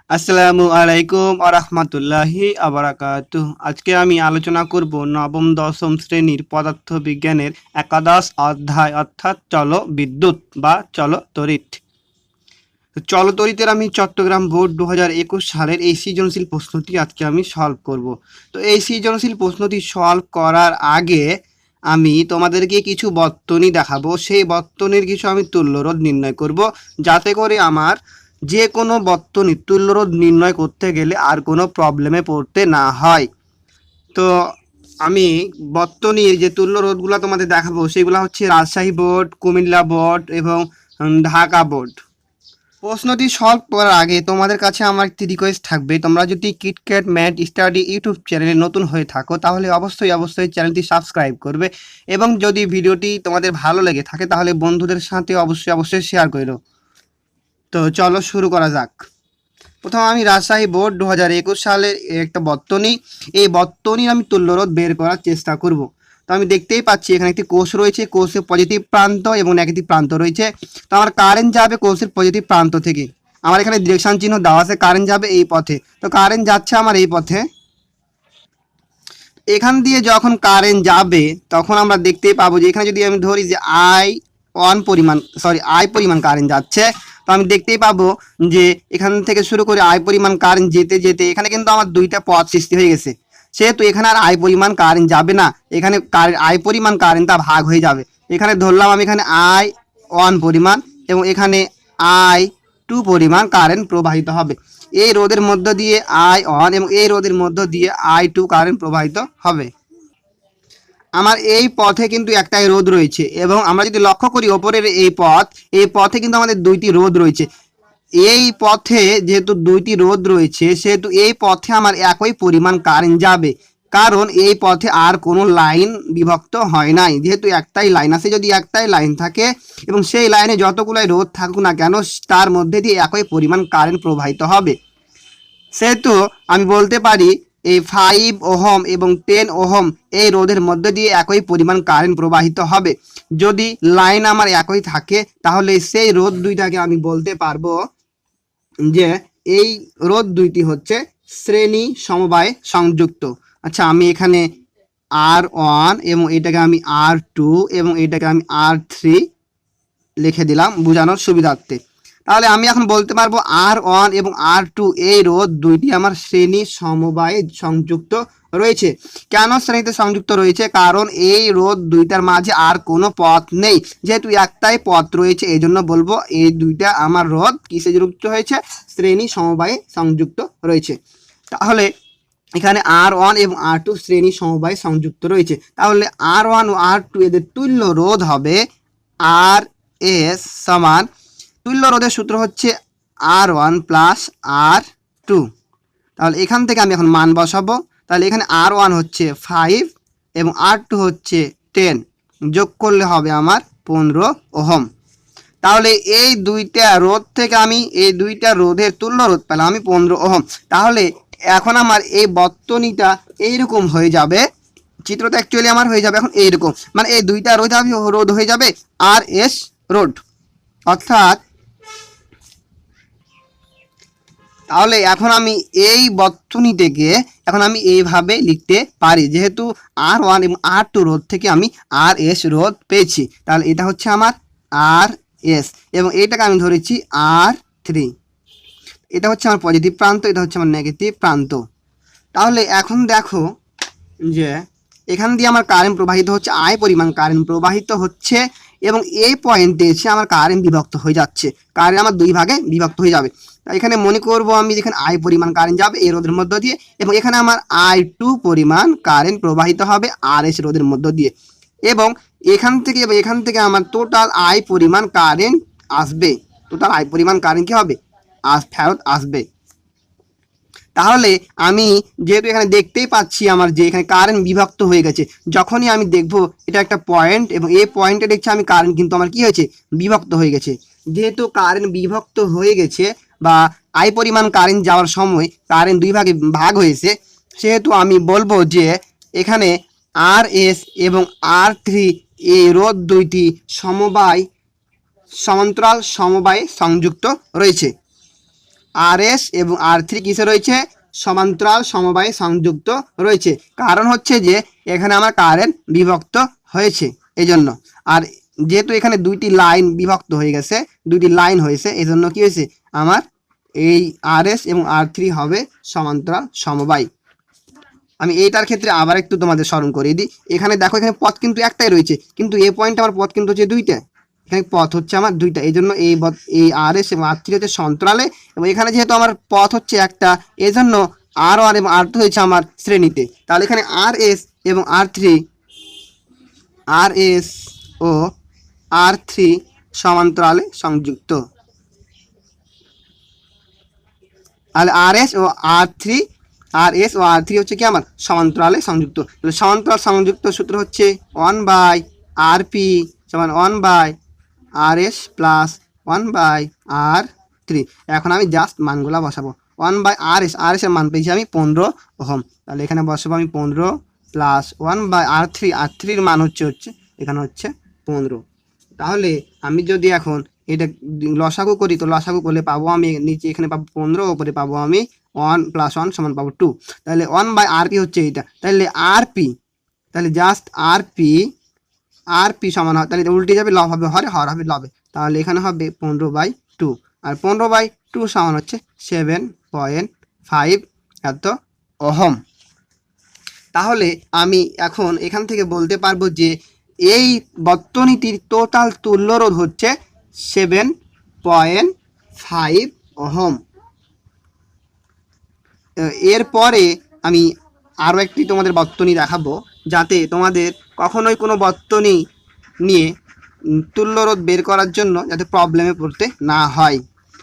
আসসালামু আলাইকুম আরহামাতুল্লাহি আবরাকাতুহ। আজকে আমি আলোচনা করব নবম দশম শ্রেণীর পদার্থ বিজ্ঞানের একাদশ অধ্যায় অর্থাৎ চল বিদ্যুৎ বা চল তড়িৎ। চল তড়িতের আমি চট্টগ্রাম বোর্ড 2021 সালের এই সৃজনশীল প্রশ্নটি আজকে আমি সলভ করব। তো এই সৃজনশীল প্রশ্নটি সলভ করার আগে আমি তোমাদেরকে কিছু বর্তনী দেখাবো। সেই বর্তনীর কিছু আমি তুল্যরোধ নির্ণয় করব, যাতে করে আমার যে কোনো বর্তনীর তুল্যরোধ নির্ণয় করতে গেলে আর কোনো প্রবলেমে পড়তে না হয়। তো আমি বর্তনীর যে তুল্যরোধগুলো তোমাদের দেখাবো সেগুলো হচ্ছে রাজশাহী বোর্ড, কুমিল্লা বোর্ড এবং ঢাকা বোর্ড। প্রশ্নটি সলভ করার আগে তোমাদের কাছে আমার একটি রিকোয়েস্ট থাকবে, তোমরা যদি কিটক্যাট ম্যাথ স্টাডি ইউটিউব চ্যানেলে নতুন হয়ে থাকো তাহলে অবশ্যই চ্যানেলটি সাবস্ক্রাইব করবে, এবং যদি ভিডিওটি তোমাদের ভালো লেগে থাকে তাহলে বন্ধুদের সাথে অবশ্যই শেয়ার করো। তো চলো শুরু করা যাক। প্রথমে আমি রাজশাহী বোর্ড 2021 সালের একটা বর্তনী, এই বর্তনীর আমি তুল্যরোধ বের করার চেষ্টা করব। তো আমি দেখতেই পাচ্ছি এখানে একটি কোষ রয়েছে, কোষের পজিটিভ প্রান্ত এবং নেগেটিভ প্রান্ত রয়েছে। তো আমার কারেন্ট যাবে কোষের পজিটিভ প্রান্ত থেকে। আমার এখানে ডিরেকশন চিহ্ন দেওয়া আছে, কারেন্ট যাবে এই পথে। তো কারেন্ট যাচ্ছে আমার এই পথে। এখান দিয়ে যখন কারেন্ট যাবে তখন আমরা দেখতেই পাবো যে এখানে যদি আমি ধরি যে আই পরিমাণ কারেন্ট যাচ্ছে, তো আমি দেখতেই পাবো যে এখান থেকে শুরু করে আই পরিমাণ কারেন্ট যেতে যেতে এখানে কিন্তু আমার দুইটা পথ সৃষ্টি হয়ে গেছে। সেহেতু এখানে আর আই পরিমাণ কারেন্ট যাবে না, এখানে আই পরিমাণ কারেন্টটা ভাগ হয়ে যাবে। এখানে ধরলাম আমি এখানে I1 পরিমাণ এবং এখানে I2 পরিমাণ কারেন্ট প্রবাহিত হবে। এই রোধের মধ্য দিয়ে I1 এবং এই রোধের মধ্য দিয়ে I2 কারেন্ট প্রবাহিত হবে। আমার এই পথে কিন্তু একটাই রোধ রয়েছে, এবং আমরা যদি লক্ষ্য করি ওপরের এই পথে কিন্তু আমাদের দুইটি রোধ রয়েছে। এই পথে যেহেতু দুইটি রোধ রয়েছে সেহেতু এই পথে আমার একই পরিমাণ কারেন্ট যাবে, কারণ এই পথে আর কোনো লাইন বিভক্ত হয় নাই। যেহেতু একটাই লাইন আছে, যদি একটাই লাইন থাকে এবং সেই লাইনে যতগুলাই রোধ থাকুক না কেন তার মধ্যে দিয়ে একই পরিমাণ কারেন্ট প্রবাহিত হবে। সেহেতু আমি বলতে পারি এই 5 ওহম এবং 10 ওহম এই রোধের মধ্যে দিয়ে একই পরিমাণ কারেন্ট প্রবাহিত হবে। যদি লাইন আমার একই থাকে তাহলে সেই রোধ দুইটাকে আমি বলতে পারবো যে এই রোধ দুইটি হচ্ছে শ্রেণী সমবায়ে সংযুক্ত। আচ্ছা, আমি এখানে R1 এবং এটাকে আমি R2 এবং এটাকে আমি R3 লিখে দিলাম বোঝানোর সুবিধার্থে। তাহলে আমি এখন বলতে পারবো R1 এবং R2 এই রোধ দুইটি আমার শ্রেণী সমবায়ে সংযুক্ত রয়েছে। কেন শ্রেণীতে সংযুক্ত রয়েছে? কারণ এই রোধ দুইটার মাঝে আর কোনো পথ নেই, যেহেতু একটাই পথ রয়েছে এই জন্য বলবো এই দুইটা আমার রোধ কিসে যুক্ত হয়েছে? শ্রেণী সমবায়ে সংযুক্ত রয়েছে। তাহলে এখানে R1 এবং R2 শ্রেণী সমবায়ে সংযুক্ত রয়েছে। তাহলে R1 ও R2 এদের তুল্য রোধ হবে RS সমান, তুল্য রোধের সূত্র হচ্ছে R1 প্লাস R2। তাহলে এখান থেকে আমি এখন মান বসাবো। তাহলে এখানে R1 হচ্ছে 5 এবং R2 হচ্ছে 10, যোগ করলে হবে আমার 15 ওহম। তাহলে এই দুইটা রোধ থেকে আমি এই দুইটা রোধের তুল্য রোধ পেলাম আমি 15 ওহম। তাহলে এখন আমার এই বর্তনীটা এইরকম হয়ে যাবে, চিত্রটা অ্যাকচুয়ালি আমার হয়ে যাবে এখন এইরকম, মানে এই দুইটা রোধ হয়ে যাবে RS রোধ। অর্থাৎ তাহলে এখন আমি এই বর্তনীটিকে এখন আমি এইভাবে লিখতে পারি, যেহেতু R1 এবং R2 রোধ থেকে আমি RS রোধ পেয়েছি। তাহলে এটা হচ্ছে আমার RS এবং এইটাকে আমি ধরেছি R3। এটা হচ্ছে আমার পজিটিভ প্রান্ত, এটা হচ্ছে আমার নেগেটিভ প্রান্ত। তাহলে এখন দেখো যে এখান দিয়ে আমার কারেন্ট প্রবাহিত হচ্ছে, I পরিমাণ কারেন্ট প্রবাহিত হচ্ছে এবং এই পয়েন্টে এসে আমার কারেন্ট বিভক্ত হয়ে যাচ্ছে, কারেন্ট আমার দুই ভাগে বিভক্ত হয়ে যাবে। এখানে মনে করব আমি যেখানে I পরিমাণ কারেন্ট যাবে এই রোধের মধ্য দিয়ে, এবং এখানে আমার I2 পরিমাণ কারেন্ট প্রবাহিত হবে RS রোধের মধ্য দিয়ে, এবং এখান থেকে আমার টোটাল I পরিমাণ কারেন্ট আসবে। টোটাল I পরিমাণ কারেন্ট কি হবে? ফেরত আসবে। তাহলে আমি যেহেতু এখানে দেখতেই পাচ্ছি আমার যে এখানে কারেন্ট বিভক্ত হয়ে গেছে, যখনই আমি দেখব এটা একটা পয়েন্ট এবং এই পয়েন্টে দেখছি আমি কারেন্ট কিন্তু আমার কি হয়েছে? বিভক্ত হয়ে গেছে। যেহেতু কারেন্ট বিভক্ত হয়ে গেছে বা I পরিমাণ কারেন্ট যাওয়ার সময় কারেন্ট দুই ভাগে ভাগ হয়েছে, সেহেতু আমি বলবো যে এখানে RS এবং R3 এই রোধ দুইটি সমান্তরাল সমবায়ে সংযুক্ত রয়েছে। RS এবং R3 কিসে রয়েছে? সমান্তরাল সমবায়ে সংযুক্ত রয়েছে। কারণ হচ্ছে যে এখানে আমার কারেন্ট বিভক্ত হয়েছে এই জন্য। আর যেহেতু এখানে দুইটি লাইন বিভক্ত হয়ে গেছে, দুইটি লাইন হয়েছে, এই জন্য কি হয়েছে আমার এই RS এবং R3 হবে সমান্তরাল সমবায়। আমি এইটার ক্ষেত্রে আবার একটু তোমাদের স্মরণ করিয়ে দিই। এখানে দেখো এখানে পথ কিন্তু একটাই রয়েছে, কিন্তু এই পয়েন্টে আমার পথ কিন্তু হচ্ছে দুইটা। এখানে পথ হচ্ছে আমার দুইটা, এই জন্য এই RS এবং R3 হচ্ছে সমান্তরালে, এবং এখানে যেহেতু আমার পথ হচ্ছে একটা, এই জন্য R1 এবং R2 হয়েছে আমার শ্রেণীতে। তাহলে এখানে RS এবং R3, RS ও R3 সমান্তরালে সংযুক্ত। তাহলে RS ও R3 হচ্ছে কি আমার সমান্তরালে সংযুক্ত। সমান্তরাল সংযুক্ত সূত্র হচ্ছে 1/RP সমান 1/RS প্লাস 1/R3। এখন আমি জাস্ট মানগুলা বসাবো। 1/RS, এর মান পেয়েছি আমি 15 ওহম। তাহলে এখানে বসাবো আমি 15 প্লাস 1/R3, R3-র মান হচ্ছে এখানে হচ্ছে 15। তাহলে আমি যদি এখন এটা লসাগু করি, তো লসাগু করলে পাবো আমি নিচে এখানে পাবো 15, উপরে পাবো আমি 1 + 1 সমান পাবো 2। তাহলে 1/RP হচ্ছে এইটা। তাহলে RP, তাহলে জাস্ট RP সমান হয়, তাহলে এটা উল্টে যাবে, লব হবে হরে, হর হবে লবে। তাহলে এখানে হবে 15/2, আর 15/2 সমান হচ্ছে 7.5 এত ওহম। তাহলে আমি এখন এখান থেকে বলতে পারবো যে এই বর্তনীটির টোটাল তুল্য রোধ হচ্ছে 7.5 ওহম। এরপরে আমি আরও একটি তোমাদের বর্তনী দেখাবো, যাতে তোমাদের কখনোই কোনো বর্তনী নিয়ে তুল্য রোধ বের করার জন্য যাতে প্রবলেমে পড়তে না হয়।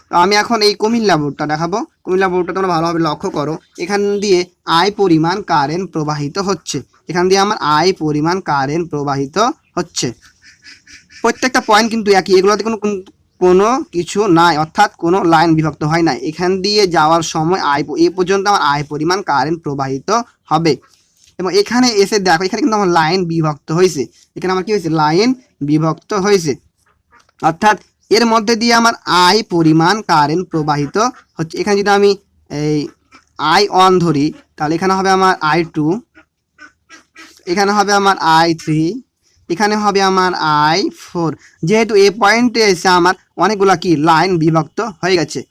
তো আমি এখন এই কুমিল্লা বোর্ডটা দেখাবো। কুমিল্লা বোর্ডটা তোমরা ভালোভাবে লক্ষ্য করো। এখান দিয়ে I পরিমাণ কারেন্ট প্রবাহিত হচ্ছে, এখান দিয়ে আমার I পরিমাণ কারেন্ট প্রবাহিত হচ্ছে। প্রত্যেকটা পয়েন্ট কিন্তু একই, এগুলোতে কোনো কিছু নাই, অর্থাৎ কোনো লাইন বিভক্ত হয় না। এখান দিয়ে যাওয়ার সময় এই পর্যন্ত আমার I পরিমাণ কারেন্ট প্রবাহিত হবে। এবং এখানে এসে দেখো, এখানে কিন্তু আমার লাইন বিভক্ত হয়েছে, এখানে আমার কি হয়েছে, লাইন বিভক্ত হয়েছে, অর্থাৎ এর মধ্যে দিয়ে আমার I পরিমাণ কারেন্ট প্রবাহিত হচ্ছে। এখানে যদি আমি এই I1 ধরি, তাহলে এখানে হবে আমার I2, এখানে হবে আমার I3, এখানে হবে আমার I4। যেহেতু এই পয়েন্টে এসে আমার অনেকগুলা কি লাইন বিভক্ত হয়ে গেছে,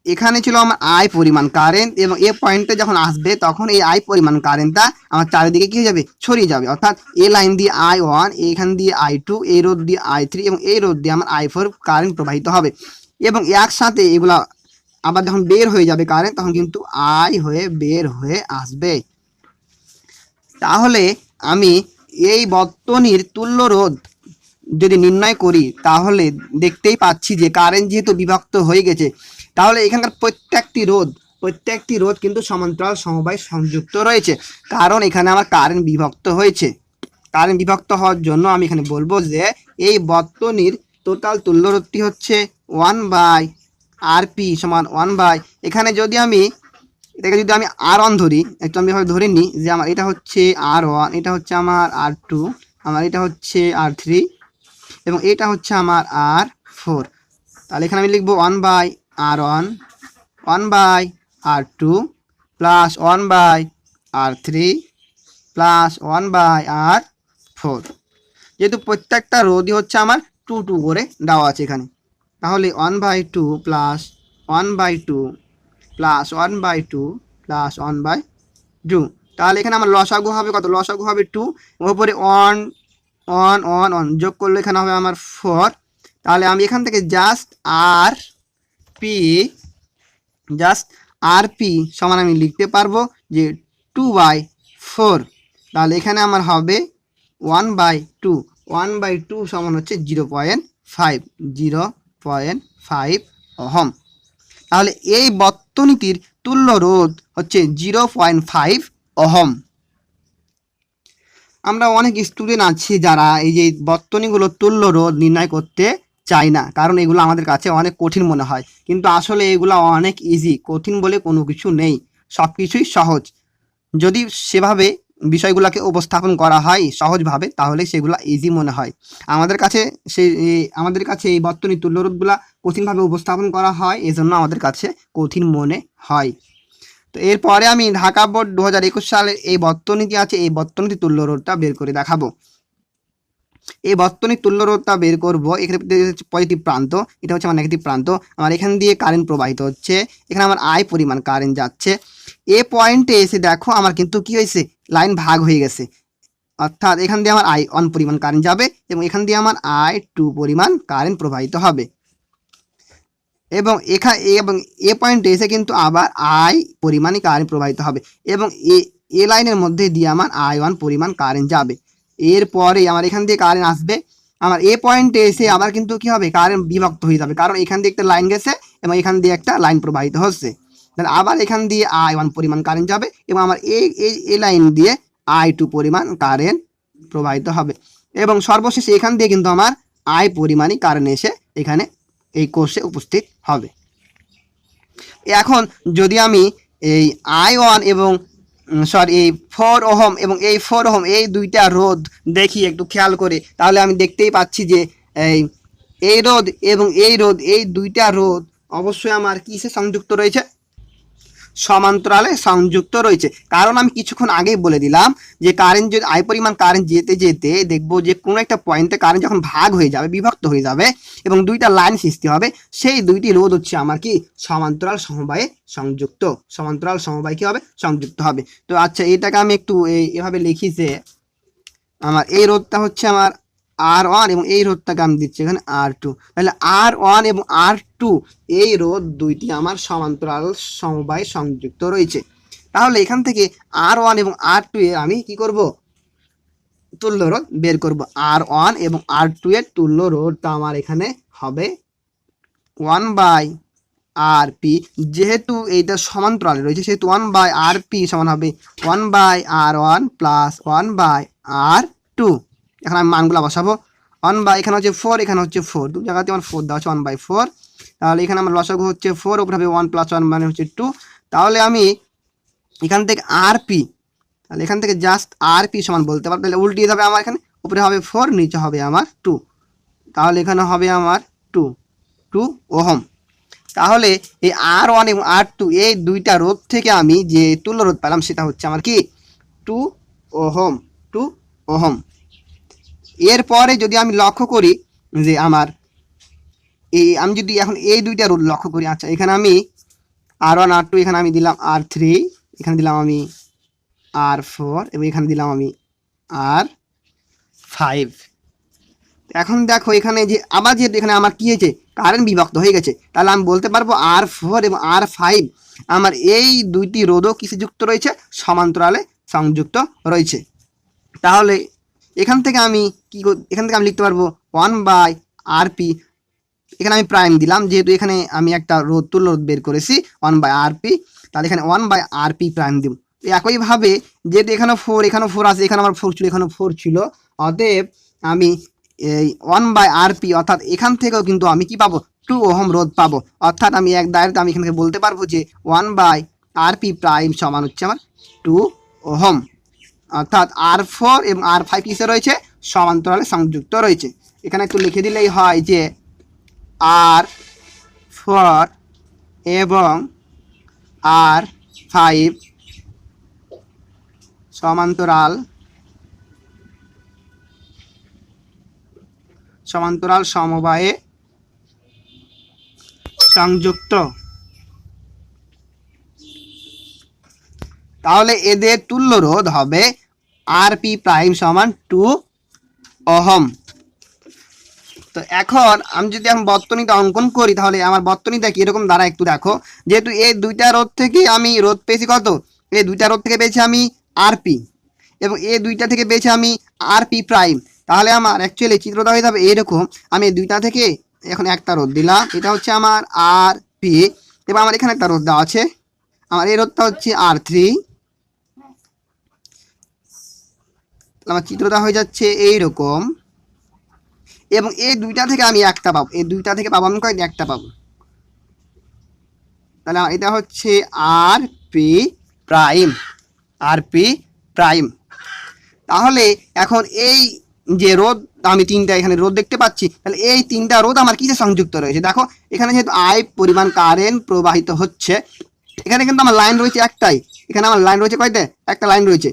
এখানে ছিল আমার I পরিমাণ কারেন্ট, এবং এই পয়েন্টে যখন আসবে তখন এই I পরিমাণ কারেন্টটা আমার চারিদিকে কি হয়ে যাবে, ছড়িয়ে যাবে। অর্থাৎ এই লাইন দিয়ে I1, এখান দিয়ে I2, এই রোড দিয়ে I3, এবং এই রোড দিয়ে আমার I4 কারেন্ট প্রবাহিত হবে। এবং একসাথে এগুলা আবার যখন বের হয়ে যাবে কারেন্ট, তখন কিন্তু I হয়ে বের হয়ে আসবে। তাহলে আমি এই বর্তনীর তুল্য রোধ যদি নির্ণয় করি, তাহলে দেখতেই পাচ্ছি যে কারেন্ট যেহেতু বিভক্ত হয়ে গেছে, তাহলে এখানকার প্রত্যেকটি রোধ কিন্তু সমান্তরাল সমবায়ে সংযুক্ত রয়েছে, কারণ এখানে আমার কারেন্ট বিভক্ত হয়েছে। কারেন্ট বিভক্ত হওয়ার জন্য আমি এখানে বলবো যে এই বর্তনীর টোটাল তুল্য রোধটি হচ্ছে 1/RP সমান 1/, এখানে যদি আমি এটাকে যদি আমি R1 ধরি, একটু আমি এভাবে ধরে নিই যে আমার এটা হচ্ছে R1, এটা হচ্ছে আমার R2, আমার এটা হচ্ছে R3, এবং এটা হচ্ছে আমার R4। তাহলে এখানে আমি লিখবো 1/R1, 1/R2 plus 1/R3 plus 1/R4। যেহেতু প্রত্যেকটা রোধই হচ্ছে আমার 2 করে দেওয়া আছে এখানে, তাহলে 1/2 প্লাস 1/2 প্লাস 1/2 প্লাস 1/2। তাহলে এখানে আমার লসাগু হবে কত, লসাগু হবে 2, ওপরে 1 1 1 1 যোগ করলে এখানে হবে আমার 4। তাহলে আমি এখান থেকে জাস্ট RP সমান আমি লিখতে পারবো যে 2/4। তাহলে এখানে আমার হবে 1/2 সমান হচ্ছে 0.5 ওহম। তাহলে এই বর্তনীটির তুল্য রোধ হচ্ছে 0.5 ওহম। আমরা অনেক স্টুডেন্ট আছি যারা এই যে বর্তনীগুলো তুল্য রোধ নির্ণয় করতে চাই না, কারণ এগুলো আমাদের কাছে অনেক কঠিন মনে হয়, কিন্তু আসলে এগুলো অনেক ইজি, কঠিন বলে কোনো কিছু নেই, সব কিছুই সহজ যদি সেভাবে বিষয়গুলোকে উপস্থাপন করা হয় সহজভাবে, তাহলে সেগুলো ইজি মনে হয়। আমাদের কাছে এই বর্তনী তুল্যরোধগুলা কঠিনভাবে উপস্থাপন করা হয়, এজন্য আমাদের কাছে কঠিন মনে হয়। তো এরপরে আমি ঢাকা বোর্ড 2021 সালের এই বর্তনীটি আছে, এই বর্তনীটি তুল্যরোধটা বের করে দেখাবো। এই বর্তনী তুল্যরোধটা বের করব। এখানে পজিটিভ প্রান্ত, এটা হচ্ছে আমার নেগেটিভ প্রান্ত। আমার এখান দিয়ে কারেন্ট প্রবাহিত হচ্ছে, এখানে আমার আই পরিমাণ কারেন্ট যাচ্ছে। এ পয়েন্টে এসে দেখো আমার কিন্তু কি হয়েছে, লাইন ভাগ হয়ে গেছে, অর্থাৎ এখান দিয়ে আমার I1 পরিমাণ কারেন্ট যাবে এবং এখান দিয়ে আমার I2 পরিমাণ কারেন্ট প্রবাহিত হবে। এবং এ পয়েন্টে এসে কিন্তু আবার I পরিমাণই কারেন্ট প্রবাহিত হবে এবং এ লাইনের মধ্যে দিয়ে আমার I1 পরিমাণ কারেন্ট যাবে। এরপরে আমার এখান দিয়ে কারেন্ট আসবে, আমার এ পয়েন্টে এসে আবার কিন্তু কি হবে, কারেন্ট বিভক্ত হয়ে যাবে, কারণ এখান দিয়ে একটা লাইন গেছে এবং এখান দিয়ে একটা লাইন প্রবাহিত হচ্ছে। তাহলে আবার এখান দিয়ে I1 পরিমাণ কারেন্ট যাবে এবং আমার এই লাইন দিয়ে I2 পরিমাণ কারেন্ট প্রবাহিত হবে এবং সর্বশেষে এখান দিয়ে কিন্তু আমার I পরিমাণই কারেন্ট এসে এখানে এই কোর্সে উপস্থিত হবে। এখন যদি আমি এই I1 এবং এই 4 ওহম এবং এই 4 ওহম এই দুইটা রোধ দেখি একটু খেয়াল করে, তাহলে আমি দেখতেই পাচ্ছি যে এই রোধ এবং এই রোধ, এই দুইটা রোধ অবশ্যই আমার কিসে সংযুক্ত রয়েছে, সমান্তরালে সংযুক্ত রয়েছে। কারণ আমি কিছুক্ষণ আগেই বলে দিলাম যে কারেন্ট যদি I পরিমাণ কারেন্ট যেতে যেতে দেখবো যে কোনো একটা পয়েন্টে কারেন্ট যখন ভাগ হয়ে যাবে, বিভক্ত হয়ে যাবে এবং দুইটা লাইন সৃষ্টি হবে, সেই দুইটি রোধ হচ্ছে আমার কি সমান্তরাল সমবায়ে সংযুক্ত। সমান্তরাল সমবায় কি হবে, সংযুক্ত হবে। তো আচ্ছা, এটাকে আমি একটু এভাবে লিখি যে আমার এই রোধটা হচ্ছে আমার R1 এবং এই রোধটাকে আমি দিচ্ছি এখানে R2। তাহলে R1 এবং R2 এই রোধ দুইটি আমার সমান্তরাল সমবায়ে সংযুক্ত রয়েছে। তাহলে এখান থেকে R1 এবং R2 এর আমি কি করব, তুল্য রোধ বের করব। R1 এবং R2 এর তুল্য রোধটা আমার এখানে হবে 1/RP। যেহেতু এইটা সমান্তরালে রয়েছে সেহেতু 1/RP সমান হবে 1/R1 প্লাস 1/R2। এখন আমি মানগুলো বসাবো। এখানে হচ্ছে 4, এখানে হচ্ছে 4, দু জায়গাতে আমার 4 দেওয়া হচ্ছে 1/4। তাহলে এখানে আমার লসাগু হচ্ছে 4, উপরে হবে 1 + 1 মানে হচ্ছে 2। তাহলে আমি এখান থেকে RP, তাহলে এখান থেকে জাস্ট RP সমান বলতে পারবো। তাহলে উল্টিয়ে যাবে আমার, এখানে উপরে হবে 4, নিচে হবে আমার 2। তাহলে এখানে হবে আমার 2 ওহম। তাহলে এই R1 এবং R2 এই দুইটা রোধ থেকে আমি যে তুল্য রোধ পেলাম সেটা হচ্ছে আমার কি 2 ওহম। এরপরে যদি আমি লক্ষ্য করি যে আমার আমি যদি এখন এই দুইটা রোধ লক্ষ্য করি, আচ্ছা এখানে আমি R1 R2 এখানে আমি দিলাম R3, এখানে দিলাম আমি R4 এবং এখানে দিলাম আমি R5। এখন দেখো এখানে যে আবার যেহেতু এখানে আমার কি হয়েছে, কারেন্ট বিভক্ত হয়ে গেছে, তাহলে আমি বলতে পারবো R4 এবং R5 আমার এই দুইটি রোধও কিসে যুক্ত রয়েছে, সমান্তরালে সংযুক্ত রয়েছে। তাহলে এখান থেকে আমি লিখতে পারবো 1/RP, এখানে আমি প্রাইম দিলাম যেহেতু এখানে আমি একটা তুল্য রোধ বের করেছি 1/RP, তাহলে এখানে 1/RP প্রাইম দিব। একইভাবে যেহেতু এখানে 4 আছে, এখানে আমার 4 ছিল, এখানে 4 ছিল, অতএব আমি এই 1/RP অর্থাৎ এখান থেকেও কিন্তু আমি কি পাবো, 2 ওহম রোধ পাবো। অর্থাৎ আমি এক দাঁড়াতে আমি এখানে বলতে পারবো যে 1/RP প্রাইম সমান হচ্ছে আমার 2 ওহম। অর্থাৎ R4 এবং R5 কিসে রয়েছে, সমান্তরালে সংযুক্ত রয়েছে। এখানে একটু লিখে দিলেই হয় যে R4 এবং R5 সমান্তরাল সমবায়ে সংযুক্ত। তাহলে এদের তুল্য রোধ হবে RP প্রাইম সমান 2 ওহম। তো এখন আমি যদি বর্তনীটা অঙ্কন করি, তাহলে আমার বর্তনীটা কিরকম দাঁড়ায় একটু দেখো। যেহেতু এই দুইটা রোধ থেকে আমি রোধ পেয়েছি কত, এই দুইটা রোধ থেকে পেয়েছি আমি RP এবং এই দুইটা থেকে পেয়েছি আমি RP প্রাইম। তাহলে আমার অ্যাকচুয়ালি চিত্রটা হয়ে যাবে এইরকম, আমি এই দুইটা থেকে এখন একটা রোধ দিলাম, এটা হচ্ছে আমার RP এবং আমার এখানে একটা রোধ দেওয়া আছে, আমার এই রোধটা হচ্ছে R3। আমার চিত্রটা হয়ে যাচ্ছে এইরকম এবং এই দুইটা থেকে আমি একটা পাবো, এই দুইটা থেকে পাবো আমি একটা পাবো। তাহলে এটা হচ্ছে RP প্রাইম। তাহলে এখন এই যে রোধ আমি তিনটা এখানে রোধ দেখতে পাচ্ছি, তাহলে এই তিনটা রোধ আমার কিসে সংযুক্ত রয়েছে? দেখো এখানে যেহেতু আই পরিমাণ কারেন্ট প্রবাহিত হচ্ছে, এখানে কিন্তু আমার লাইন রয়েছে একটাই, এখানে আমার লাইন রয়েছে কয়টা? একটা লাইন রয়েছে।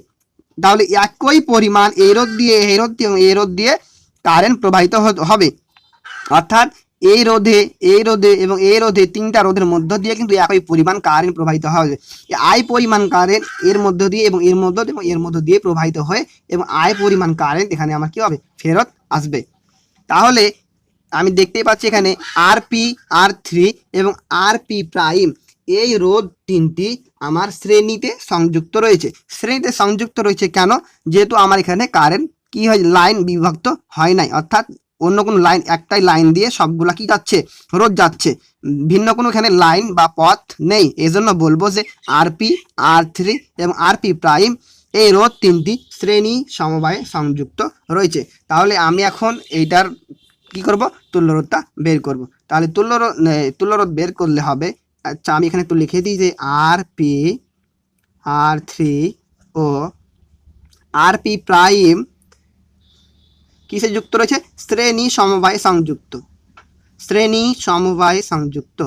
তাহলে একই পরিমাণ এই রোধ দিয়ে এই রোধ দিয়ে এই রোধ দিয়ে কারেন্ট প্রবাহিত হবে, অর্থাৎ এই রোধে এই রোধে এবং এই রোধে তিনটা রোধের মধ্য দিয়ে কিন্তু একই পরিমাণ কারেন্ট প্রবাহিত হবে। আই পরিমাণ কারেন্ট এর মধ্য দিয়ে এবং এর মধ্য দিয়ে এবং এর মধ্য দিয়ে প্রবাহিত হয়ে এবং আই পরিমাণ কারেন্ট এখানে আমার কি হবে? ফেরত আসবে। তাহলে আমি দেখতেই পাচ্ছি এখানে আরপি R3 এবং আরপি প্রাইম এই রোধ তিনটি আমার শ্রেণীতে সংযুক্ত রয়েছে। শ্রেণীতে সংযুক্ত রয়েছে কেন? যেহেতু আমার এখানে কারেন্ট কি হয়, লাইন বিভক্ত হয় নাই, অর্থাৎ অন্য কোনো লাইন, একটাই লাইন দিয়ে সবগুলা কি যাচ্ছে? রোধ যাচ্ছে, ভিন্ন কোনো এখানে লাইন বা পথ নেই। এজন্য বলবো যে আরপি R3 এবং আরপি প্রাইম এই রোধ তিনটি শ্রেণী সমবায়ে সংযুক্ত রয়েছে। তাহলে আমি এখন এইটার কি করব? তুল্যরোধটা বের করব। তাহলে তুল্যরোধ বের করলে হবে, আচ্ছা আমি এখানে একটু লিখে দিই যে আরপি R3 ও আরপি প্রাইম কিসে যুক্ত রয়েছে? শ্রেণী সমবায়ে সংযুক্ত, শ্রেণী সমবায়ে সংযুক্ত।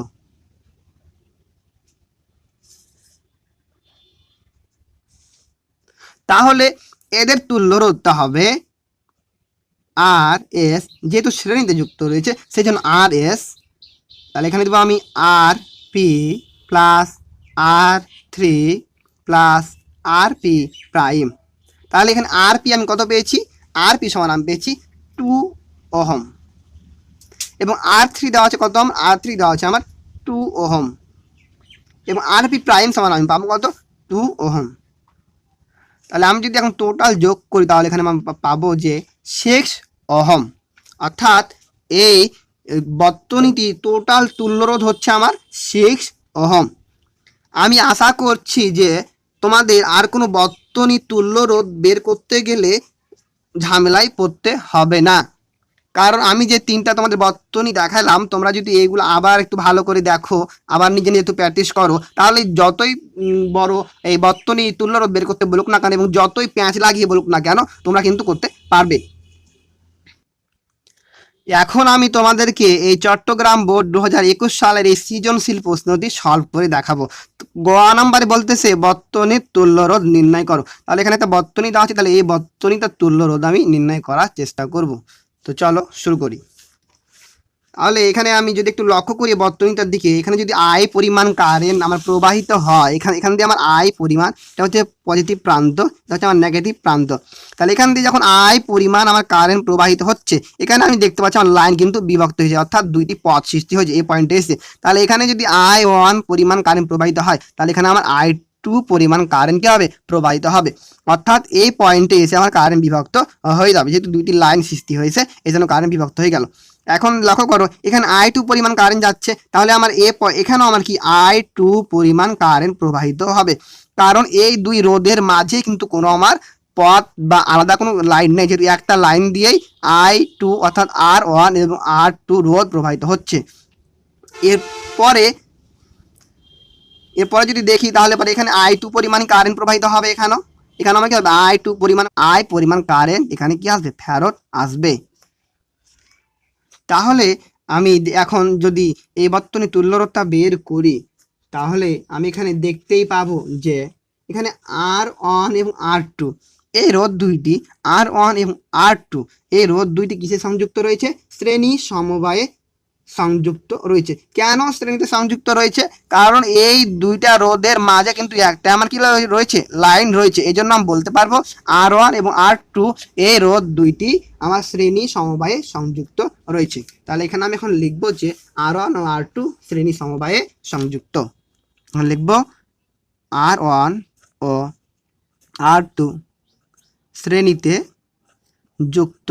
তাহলে এদের তুল্যরোধটা হবে আর এস, যেহেতু শ্রেণীতে যুক্ত রয়েছে সেই জন্য আর এস। তাহলে এখানে দেবো আমি R P plus R3 plus RP prime. তাহলে এখানে আরপি আমি কত পেয়েছি? আরপি সমান আমি পেয়েছি 2 ওহম এবং R3 দেওয়া আছে কত? R3 দেওয়া আছে আমার 2 ওহম এবং আরপি প্রাইম সমান আমি পাবো কত? 2 ওহম। তাহলে আমি যদি এখন টোটাল যোগ করি তাহলে এখানে আমি পাবো যে 6 ওহম, অর্থাৎ এই বর্তনীটি টোটাল তুল্যরোধ হচ্ছে আমার 6 ওহম। আমি আশা করছি যে তোমাদের আর কোনো বর্তনী তুল্যরোধ বের করতে গেলে ঝামেলায় পড়তে হবে না, কারণ আমি যে তিনটা তোমাদের বর্তনী দেখালাম, তোমরা যদি এইগুলো আবার একটু ভালো করে দেখো, আবার নিজে নিজে একটু প্র্যাকটিস করো, তাহলে যতই বড় এই বর্তনী তুল্যরোধ বের করতে বলুক না কেন এবং যতই প্যাঁচ লাগিয়ে বলুক না কেন, তোমরা কিন্তু করতে পারবে। এখন আমি তোমাদেরকে এই চট্টগ্রাম বোর্ড 2021 সালের এই সৃজনশীল প্রশ্নটি সলভ করে দেখাবো। গ নাম্বারে বলতেছে বর্তনীর তুল্যরোধ নির্ণয় করো। তাহলে এখানে একটা বর্তনী দেওয়া আছে, তাহলে এই বর্তনীটার তুল্যরোধ আমি নির্ণয় করার চেষ্টা করব। তো চলো শুরু করি। তাহলে এখানে আমি যদি একটু লক্ষ্য করি বর্তনীটার দিকে, এখানে যদি আই পরিমাণ কারেন্ট আমার প্রবাহিত হয়, এখান দিয়ে আমার আই পরিমাণ, এটা হচ্ছে পজিটিভ প্রান্ত, এটা হচ্ছে আমার নেগেটিভ প্রান্ত। তাহলে এখান দিয়ে যখন আই পরিমাণ আমার কারেন্ট প্রবাহিত হচ্ছে, এখানে আমি দেখতে পাচ্ছি আমার লাইন কিন্তু বিভক্ত হয়েছে, অর্থাৎ দুইটি পথ সৃষ্টি হয়েছে এই পয়েন্টে এসে। তাহলে এখানে যদি I1 পরিমাণ কারেন্ট প্রবাহিত হয়, তাহলে এখানে আমার I2 পরিমাণ কারেন্ট কি হবে? প্রবাহিত হবে, অর্থাৎ এই পয়েন্টে এসে আমার কারেন্ট বিভক্ত হয়ে যাবে, যেহেতু দুইটি লাইন সৃষ্টি হয়েছে এই জন্য কারেন্ট বিভক্ত হয়ে গেল। এখন লক্ষ্য করো এখানে I2 পরিমাণ কারেন্ট যাচ্ছে, তাহলে আমার এখানেও আমার কি I2 পরিমাণ কারেন্ট প্রবাহিত হবে, কারণ এই দুই রোধের মাঝে কিন্তু কোনো আমার পথ বা আলাদা কোনো লাইন নেই, যেহেতু একটা লাইন দিয়েই I2 অর্থাৎ R1 এবং R2 রোধ প্রবাহিত হচ্ছে। এরপরে যদি দেখি তাহলে পরে এখানে I2 পরিমাণ কারেন্ট প্রবাহিত হবে, এখানে আমার কি হবে? I2 পরিমাণ পরিমাণ কারেন্ট এখানে কি আসবে? ফেরত আসবে। তাহলে আমি এখন যদি এই বর্তনী তুল্যরোধটা বের করি, তাহলে আমি এখানে দেখতেই পাবো যে এখানে R1 এবং R2 এই রোধ দুইটি, R1 এবং R2 এই রোধ দুইটি কিসে সংযুক্ত রয়েছে? শ্রেণী সমবায়ে সংযুক্ত রয়েছে। কেন শ্রেণীতে সংযুক্ত রয়েছে? কারণ এই দুইটা রোধের মাঝে কিন্তু একটা আমার কি রয়েছে? লাইন রয়েছে। এই জন্য আমি বলতে পারবো R1 এবং R2 এই রোধ দুইটি আমার শ্রেণী সমবায়ে সংযুক্ত রয়েছে। তাহলে এখানে আমি এখন লিখবো যে R1 ও R2 শ্রেণী সমবায়ে সংযুক্ত। লিখবো R1 ও R2 শ্রেণীতে যুক্ত।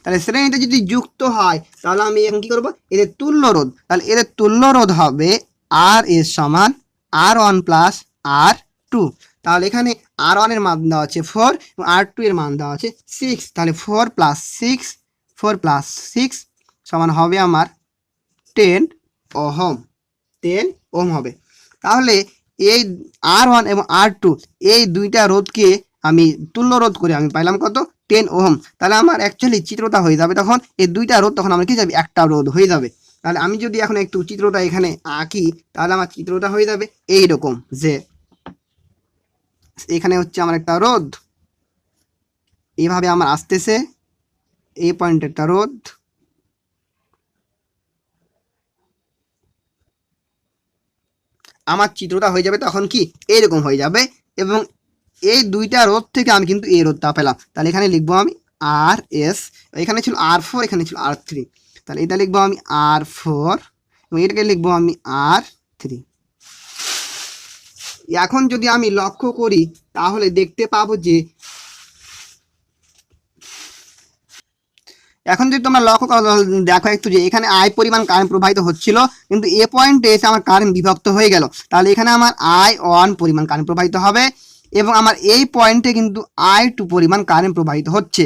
তাহলে শ্রেণীতে যদি যুক্ত হয় তাহলে আমি এখন কি করবো? এদের তুল্যরোধ, তাহলে এদের তুল্যরোধ হবে আর এস সমান R1 প্লাস R2। তাহলে এখানে R1 এর মান দেওয়া আছে 4 এবং R2 এর মান দেওয়া আছে 6, তাহলে 4 প্লাস 6 সমান হবে আমার 10 ওহম, 10 ওহম হবে। তাহলে এই R1 এবং R2 এই দুইটা রোধকে আমি তুল্য রোধ করে আমি পাইলাম কত 10 ওহম। তাহলে আমার অ্যাকচুয়ালি চিত্রটা হয়ে যাবে তখন এই দুইটা রোধ তখন আমার কি যাবে একটা রোধ হয়ে যাবে। তাহলে আমি যদি এখন একটু চিত্রটা এখানে আঁকি তাহলে আমার চিত্রটা হয়ে যাবে এইরকম, যে এখানে হচ্ছে আমার একটা রোধ, এইভাবে আমার আসতেছে এই পয়েন্টে একটা রোধ, আমার চিত্রটা হয়ে যাবে তখন কি এইরকম হয়ে যাবে। এবং এই দুইটা রোধ থেকে আমি কিন্তু এই রোধটা পেলাম। তাহলে এখানে লিখবো আমি আর এস, এখানে ছিল R4, এখানে ছিল R3, তাহলে এটা লিখবো আমি R4 এবং এটাকে লিখবো আমি R3। এখন যদি আমি লক্ষ্য করি তাহলে দেখতে পাবো যে এখন যদি তোমরা লক্ষ্য করো দেখো একটু যে এখানে আই পরিমাণ কারেন্ট প্রবাহিত হচ্ছিল, কিন্তু এ পয়েন্টে এসে আমার কারেন্ট বিভক্ত হয়ে গেল। তাহলে এখানে আমার I1 পরিমাণ কারেন্ট প্রবাহিত হবে এবং আমার এই পয়েন্টে কিন্তু I2 পরিমাণ কারেন্ট প্রবাহিত হচ্ছে।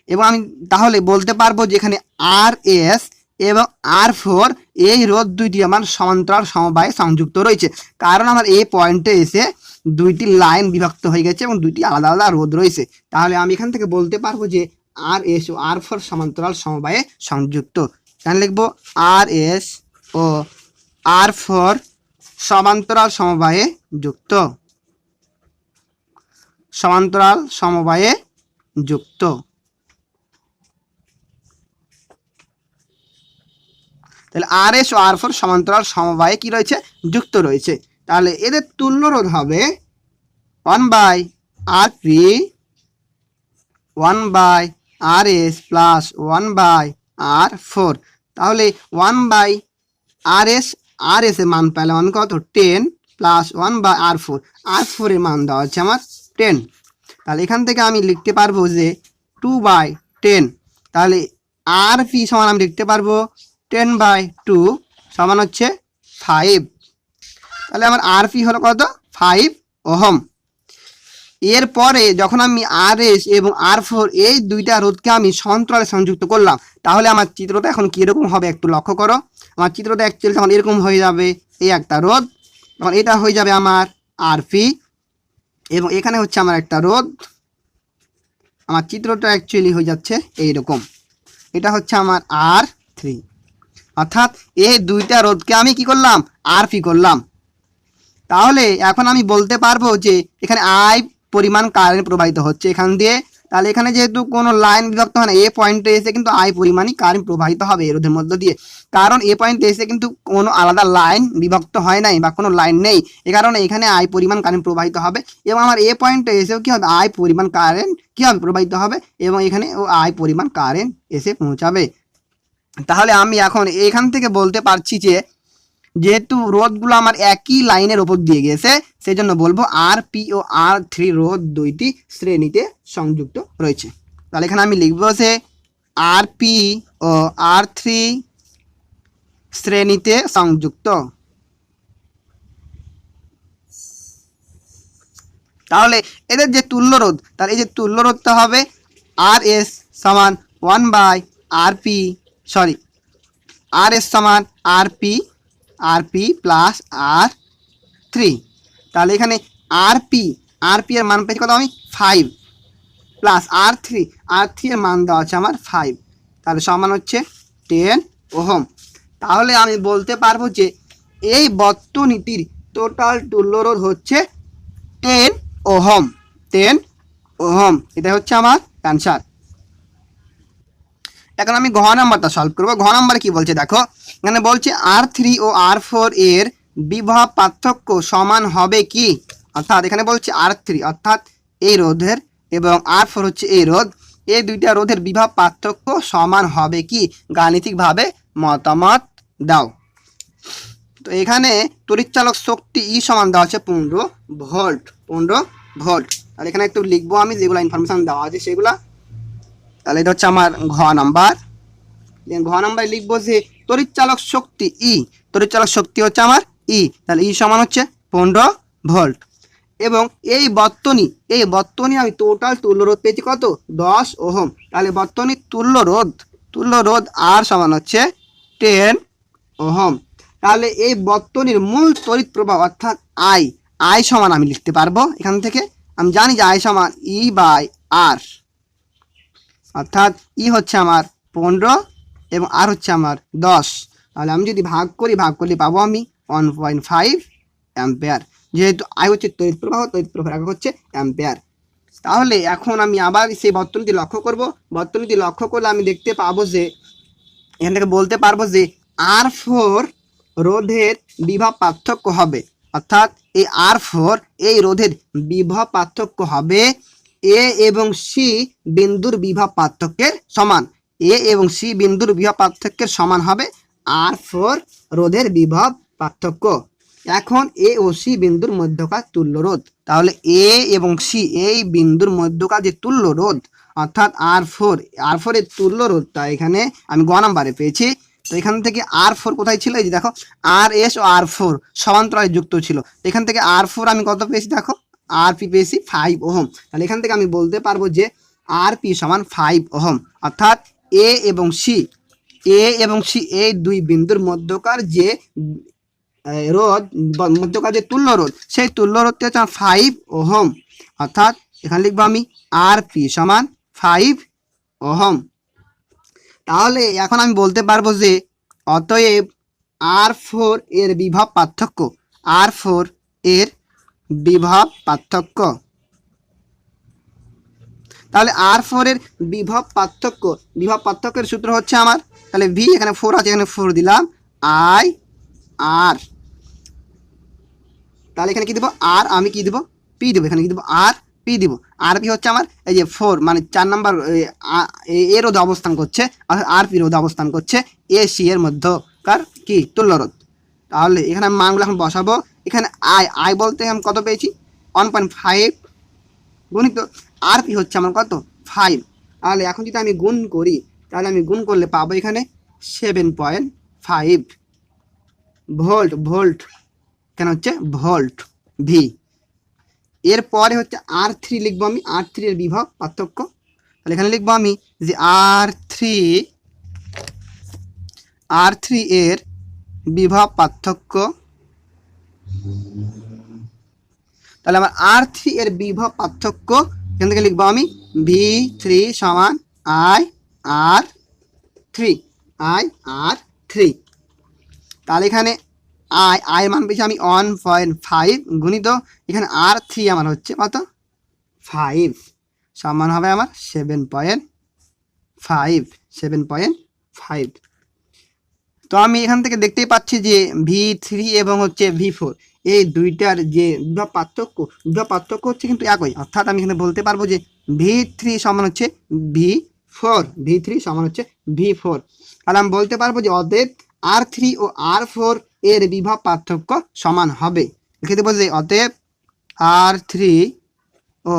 এবং আমি তাহলে বলতে পারবো যে এখানে RS এবং R4 এই রোধ দুইটি আমার সমান্তরাল সমবায়ে সংযুক্ত রয়েছে, কারণ আমার এই পয়েন্টে এসে দুইটি লাইন বিভক্ত হয়ে গেছে এবং দুইটি আলাদা আলাদা রোধ রয়েছে। তাহলে আমি এখান থেকে বলতে পারবো যে RS ও R4 সমান্তরাল সমবায়ে সংযুক্ত। এখানে লিখবো RS ও R4 সমান্তরাল সমবায়ে যুক্ত, সমান্তরাল সমবায়ে যুক্ত। তাহলে RS ও R4 সমান্তরাল সমবায়ে কি রয়েছে যুক্ত রয়েছে। তাহলে এদের তুল্য রোধ হবে 1/RP 1/RS প্লাস 1/R4। তাহলে 1/RS, RS এর মান পেলাম আমি কত 10 প্লাস 1/R4, R4 এর মান দেওয়া হচ্ছে আমার 10। তাহলে এখান থেকে আমি লিখতে পারবো যে 2/10। তাহলে RP সমান আমি লিখতে পারবো 10/2 সমান হচ্ছে 5। তাহলে আমার RP হলো কত 5 ওহম। এরপরে যখন আমি RS এবং R4 এই দুইটা রোধকে আমি সমান্তরালে সংযুক্ত করলাম, তাহলে আমার চিত্রটা এখন কীরকম হবে একটু লক্ষ্য করো। আমার চিত্রটা অ্যাকচুয়ালি তখন এরকম হয়ে যাবে, এই একটা রোধ, তখন এটা হয়ে যাবে আমার RP এবং এখানে হচ্ছে আমার একটা রোধ। আমার চিত্রটা অ্যাকচুয়ালি হয়ে যাচ্ছে এইরকম, এটা হচ্ছে আমার R3। অর্থাৎ এই দুইটা রোধকে আমি কি করলাম RP করলাম। তাহলে এখন আমি বলতে পারবো যে এখানে I পরিমাণ কারেন্ট প্রবাহিত হচ্ছে এখান দিয়ে। তাহলে এখানে যেহেতু কোনো লাইন বিভক্ত হয় না, এ পয়েন্টে এসে কিন্তু I পরিমাণই কারেন্ট প্রবাহিত হবে এর রোধের মধ্য দিয়ে, কারণ এ পয়েন্টে এসে কিন্তু কোনো আলাদা লাইন বিভক্ত হয় নাই বা কোনো লাইন নেই, এ কারণে এখানে I পরিমাণ কারেন্ট প্রবাহিত হবে এবং আমার এ পয়েন্টে এসেও কী হবে I পরিমাণ কারেন্ট কী হবে প্রবাহিত হবে এবং এখানে ও I পরিমাণ কারেন্ট এসে পৌঁছাবে। তাহলে আমি এখন এখান থেকে বলতে পারছি যে যেহেতু রোধগুলো আমার একই লাইনের ওপর দিয়ে গেছে, সেই জন্য বলবো RP ও R3 রোধ দুইটি শ্রেণীতে সংযুক্ত রয়েছে। তাহলে এখানে আমি লিখবো যে RP ও R3 শ্রেণীতে সংযুক্ত। তাহলে এদের যে তুল্য রোধ, তাহলে এই যে তুল্য রোধটা হবে RS সমান 1/RS সমান RP প্লাস R3। তাহলে এখানে RP এর মান পেয়েছি কত আমি 5 প্লাস R3 এর মান দেওয়া আছে আমার 5, তাহলে সমান হচ্ছে 10 ওহম। তাহলে আমি বলতে পারবো যে এই বর্তনীটির টোটাল তুল্যরোধ হচ্ছে 10 ওহম। 10 ওহম, এটা হচ্ছে আমার অ্যান্সার। এখন আমি ঘ নাম্বারটা সলভ করবো। ঘ নাম্বার কি বলছে দেখো, এখানে বলছে R3 ও R4 এর বিভব পার্থক্য সমান হবে কি। অর্থাৎ এখানে বলছে R3 অর্থাৎ এই রোধের এবং R4 হচ্ছে এই রোধ, এই দুইটা রোধের বিভব পার্থক্য সমান হবে কি, গাণিতিকভাবে মতামত দাও। তো এখানে তড়িৎচালক শক্তি ই সমান দেওয়া আছে 15 ভোল্ট। 15 ভোল্ট। তাহলে এখানে একটু লিখবো আমি যেগুলো ইনফরমেশন দেওয়া আছে সেগুলা। তাহলে এটা হচ্ছে আমার ঘ নাম্বার। ঘ নাম্বারে লিখবো যে তড়িৎচালক শক্তি ই, তড়িৎচালক শক্তি হচ্ছে আমার ই, তাহলে ই সমান হচ্ছে 15 ভোল্ট। এবং এই বর্তনী আমি টোটাল তুল্যরোধ পেয়েছি কত 10 ওহম। তাহলে বর্তনীর তুল্যরোধ আর সমান হচ্ছে 10 ওহম। তাহলে এই বর্তনীর মূল তড়িৎ প্রবাহ অর্থাৎ আই সমান আমি লিখতে পারবো এখান থেকে আমি জানি যে আই সমান ই বাই আর, অর্থাৎ ই হচ্ছে আমার 15 এবং আর হচ্ছে আমার 10। তাহলে আমি যদি ভাগ করলে পাবো আমি 1.5 অ্যাম্পিয়ার। যেহেতু আই হচ্ছে তড়িৎ প্রবাহ একক হচ্ছে অ্যাম্পিয়ার। তাহলে এখন আমি আবার সেই বর্তনীটি লক্ষ্য করব। বর্তনীটি লক্ষ্য করলে আমি দেখতে পাবো যে এখান থেকে বলতে পারবো যে R4 রোধের বিভব পার্থক্য হবে, অর্থাৎ এই R4 এই রোধের বিভব পার্থক্য হবে এ এবং সি বিন্দুর বিভব পার্থক্যের সমান। এ এবং সি বিন্দুর বিভব পার্থক্যের সমান হবে R4 রোধের বিভব পার্থক্য। এখন এ ও সি বিন্দুর মধ্যকার তুল্য রোধ, তাহলে এ এবং সি এই বিন্দুর মধ্যকার যে তুল্য রোধ অর্থাৎ R4 এর তুল্য রোধটা এখানে আমি গ নাম্বারে পেয়েছি। তো এখান থেকে R4 কোথায় ছিল, এই যে দেখো RS ও R4 সমান্তরালে যুক্ত ছিল। এখান থেকে R4 আমি কত পেয়েছি, দেখো RP পেয়েছি 5 ওহম। তাহলে এখান থেকে আমি বলতে পারবো যে RP সমান 5 ওহম, অর্থাৎ এ এবং সি এই দুই বিন্দুর মধ্যকার যে রোধ মধ্যকার যে তুল্য রোধ, সেই তুল্য রোধটি হচ্ছে 5 ওহম, অর্থাৎ এখানে লিখবো আমি RP সমান 5 ওহম। তাহলে এখন আমি বলতে পারবো যে অতএব R4 এর বিভব পার্থক্য, R4 এর বিভব পার্থক্য, তাহলে R4 এর বিভব পার্থক্যের সূত্র হচ্ছে আমার, তাহলে ভি এখানে 4 আছে, এখানে 4 দিলাম, আই আর, তাহলে এখানে কি দেবো আর, আমি কি দেবো পি দেবো, এখানে কি দেবো আর পি দিব। আর পি হচ্ছে আমার এই যে 4 মানে 4 নাম্বার এ রোধ অবস্থান করছে, আর পি রোধ অবস্থান করছে এ সি এর মধ্যকার কি তুল্য রোধ। তাহলে এখানে আমি মানগুলো এখন বসাবো। এখানে আই বলতে আমি কত পেয়েছি 1.5 গুণিত আর পি হচ্ছে আমার কত 5। তাহলে এখন যদি আমি গুণ করি, তাহলে আমি গুণ করলে পাবো এখানে 7.5 ভোল্ট কেন হচ্ছে ভোল্ট ভি। এরপরে হচ্ছে R3 লিখবো আমি, R3 এর বিভব পার্থক্য। তাহলে এখানে লিখবো আমি যে R3 এর বিভব পার্থক্য, তাহলে আমার R3 এর বিভব পার্থক্য এখান থেকে লিখবো আমি V3 সমান IR3। তাহলে এখানে আই মান পেয়েছি আমি 1.5 গুণিত এখানে R3 আমার হচ্ছে কত 5 সমান হবে আমার 7.5। তো আমি এখান থেকে দেখতেই পাচ্ছি যে V3 এবং হচ্ছে V4 এই দুইটার যে বিভব পার্থক্য হচ্ছে কিন্তু একই, অর্থাৎ আমি এখানে বলতে পারবো যে V3 সমান হচ্ছে V4। তাহলে আমি বলতে পারবো যে অতএব R3 ও R4 এর বিভব পার্থক্য সমান হবে। লিখে দেবো যে অতএব R3 ও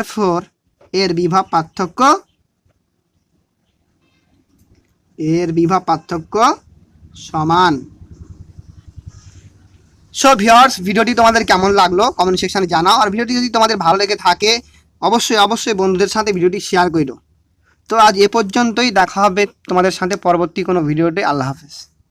R4 এর বিভব পার্থক্য সমান। সো ভিউয়ার্স, ভিডিওটি তোমাদের কেমন লাগলো কমেন্ট সেকশনে জানাও। আর ভিডিওটি যদি তোমাদের ভালো লেগে থাকে অবশ্যই বন্ধুদের সাথে ভিডিওটি শেয়ার করো। তো আজ এ পর্যন্তই, দেখা হবে তোমাদের সাথে পরবর্তী কোনো ভিডিওতে। আল্লাহ হাফেজ।